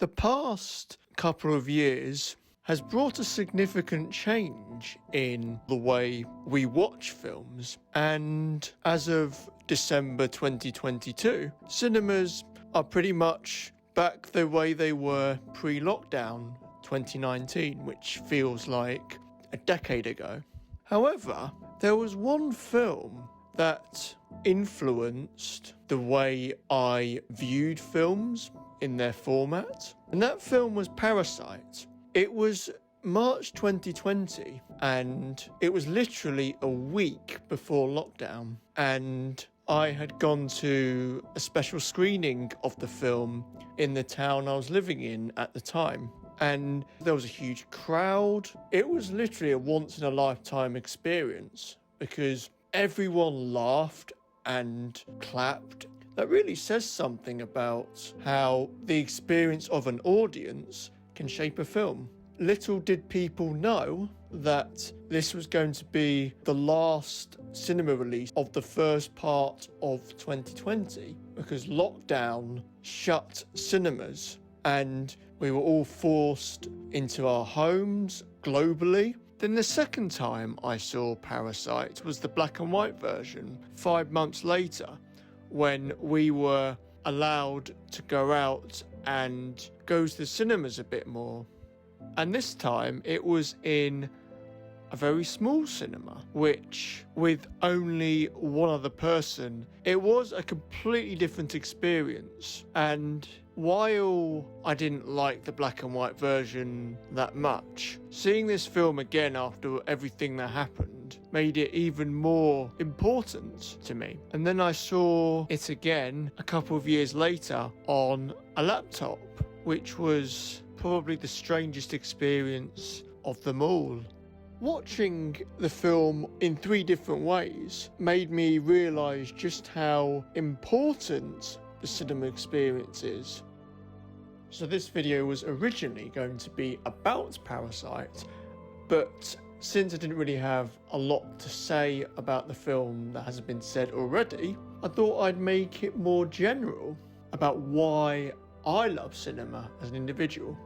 The past couple of years has brought a significant change in the way we watch films, and as of December 2022, cinemas are pretty much back the way they were pre-lockdown 2019, which feels like a decade ago. However, there was one film that influenced the way I viewed films in their format, and that film was Parasite. It was March 2020, and it was literally a week before lockdown, and I had gone to a special screening of the film in the town I was living in at the time, and there was a huge crowd. It was literally a once-in-a-lifetime experience because everyone laughed and clapped. That really says something about how the experience of an audience can shape a film. Little did people know that this was going to be the last cinema release of the first part of 2020, because lockdown shut cinemas and we were all forced into our homes globally. Then the second time I saw Parasite was the black and white version 5 months later, when we were allowed to go out and go to the cinemas a bit more. And this time it was in a very small cinema, which with only one other person, it was a completely different experience. And while I didn't like the black and white version that much, seeing this film again after everything that happened made it even more important to me. And then I saw it again a couple of years later on a laptop, which was probably the strangest experience of them all. Watching the film in 3 different ways made me realise just how important the cinema experience is. So this video was originally going to be about Parasite, but since I didn't really have a lot to say about the film that hasn't been said already, I thought I'd make it more general about why I love cinema as an individual.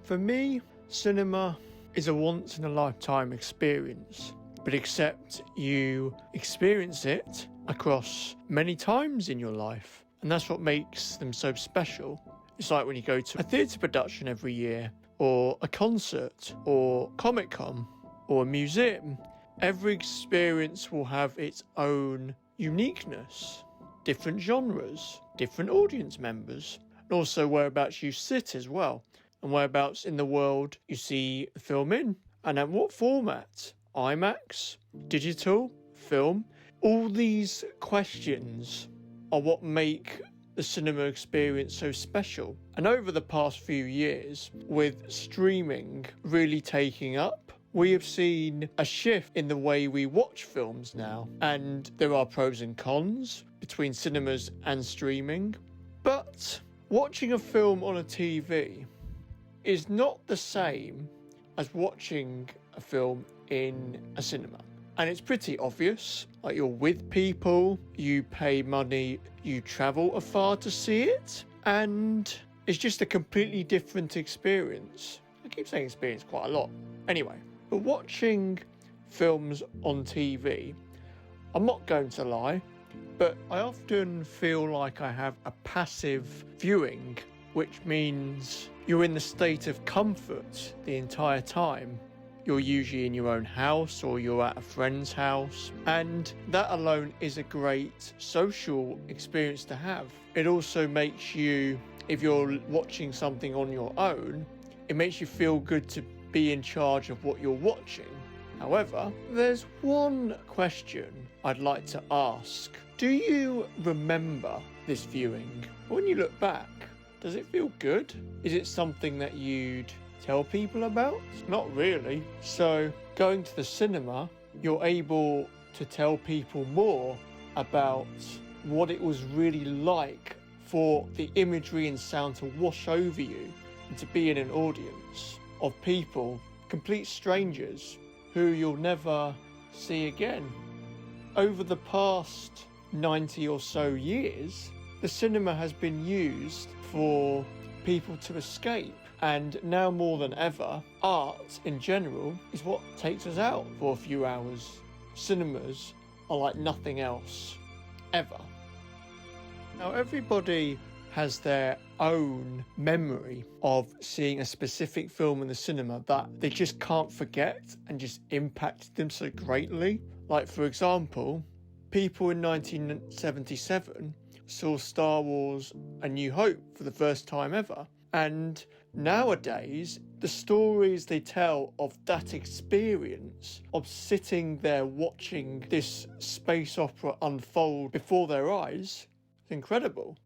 For me, cinema is a once-in-a-lifetime experience, but except you experience it across many times in your life, and that's what makes them so special. It's like when you go to a theatre production every year, or a concert, or Comic-Con, or a museum. Every experience will have its own uniqueness, different genres, different audience members, and also whereabouts you sit as well, and whereabouts in the world you see the film in, and at what format, IMAX, digital, film. All these questions are what make the cinema experience so special. And over the past few years, with streaming really taking up, we have seen a shift in the way we watch films now, and there are pros and cons between cinemas and streaming. But watching a film on a TV is not the same as watching a film in a cinema. And it's pretty obvious, like you're with people, you pay money, you travel afar to see it, and it's just a completely different experience. I keep saying experience quite a lot. Anyway, but watching films on TV, I'm not going to lie, but I often feel like I have a passive viewing, which means you're in the state of comfort the entire time. You're usually in your own house or you're at a friend's house, and that alone is a great social experience to have. It also makes you, if you're watching something on your own, it makes you feel good to be in charge of what you're watching. However, there's one question I'd like to ask. Do you remember this viewing? When you look back, does it feel good? Is it something that you'd tell people about? Not really. So going to the cinema, you're able to tell people more about what it was really like for the imagery and sound to wash over you and to be in an audience of people, complete strangers, who you'll never see again. Over the past 90 or so years, the cinema has been used for people to escape. And now more than ever, art in general is what takes us out for a few hours. Cinemas are like nothing else, ever. Now, everybody has their own memory of seeing a specific film in the cinema that they just can't forget and just impacted them so greatly. Like, for example, people in 1977 saw Star Wars A New Hope for the first time ever. And nowadays, the stories they tell of that experience, of sitting there watching this space opera unfold before their eyes, is incredible.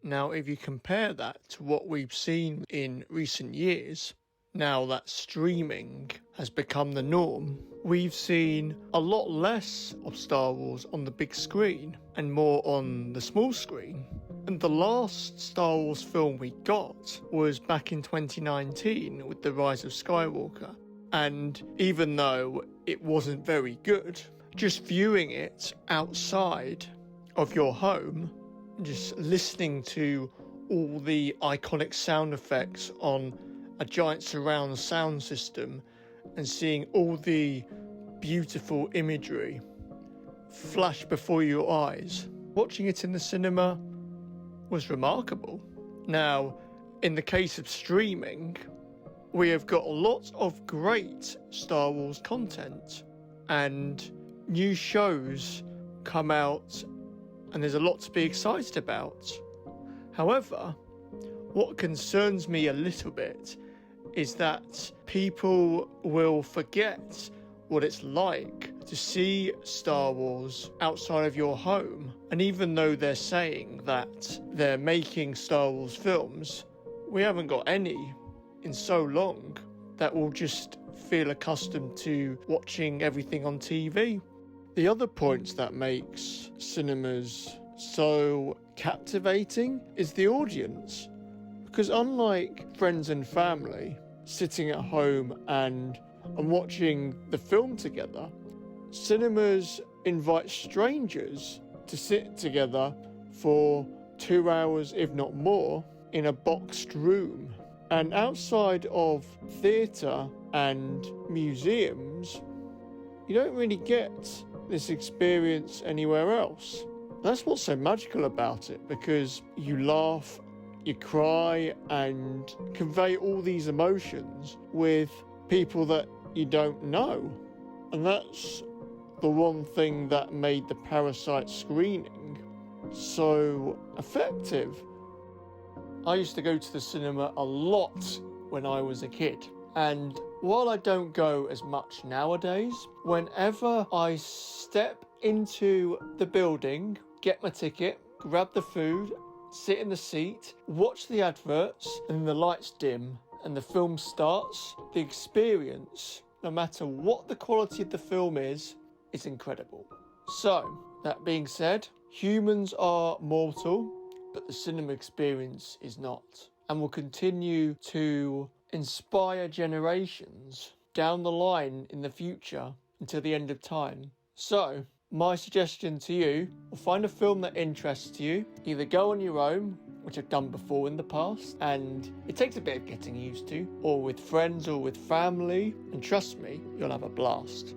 Now, if you compare that to what we've seen in recent years, now that streaming has become the norm, we've seen a lot less of Star Wars on the big screen and more on the small screen. And the last Star Wars film we got was back in 2019 with The Rise of Skywalker. And even though it wasn't very good, just viewing it outside of your home, just listening to all the iconic sound effects on a giant surround sound system and seeing all the beautiful imagery flash before your eyes, watching it in the cinema was remarkable. Now, in the case of streaming, we have got lots of great Star Wars content and new shows come out, and there's a lot to be excited about. However, what concerns me a little bit is that people will forget what it's like to see Star Wars outside of your home. And even though they're saying that they're making Star Wars films, we haven't got any in so long that we'll just feel accustomed to watching everything on TV. The other point that makes cinemas so captivating is the audience. Because unlike friends and family sitting at home and watching the film together, cinemas invite strangers to sit together for 2 hours, if not more, in a boxed room. And outside of theatre and museums, you don't really get this experience anywhere else. That's what's so magical about it, because you laugh, you cry, and convey all these emotions with people that you don't know. And that's the one thing that made the Parasite screening so effective. I used to go to the cinema a lot when I was a kid, and while I don't go as much nowadays, whenever I step into the building, get my ticket, grab the food, sit in the seat, watch the adverts, and the lights dim and the film starts, the experience, no matter what the quality of the film is incredible. So, that being said, humans are mortal, but the cinema experience is not, and will continue to inspire generations down the line in the future until the end of time. So, my suggestion to you, find a film that interests you, either go on your own, which I've done before in the past, and it takes a bit of getting used to, or with friends or with family, and trust me, you'll have a blast.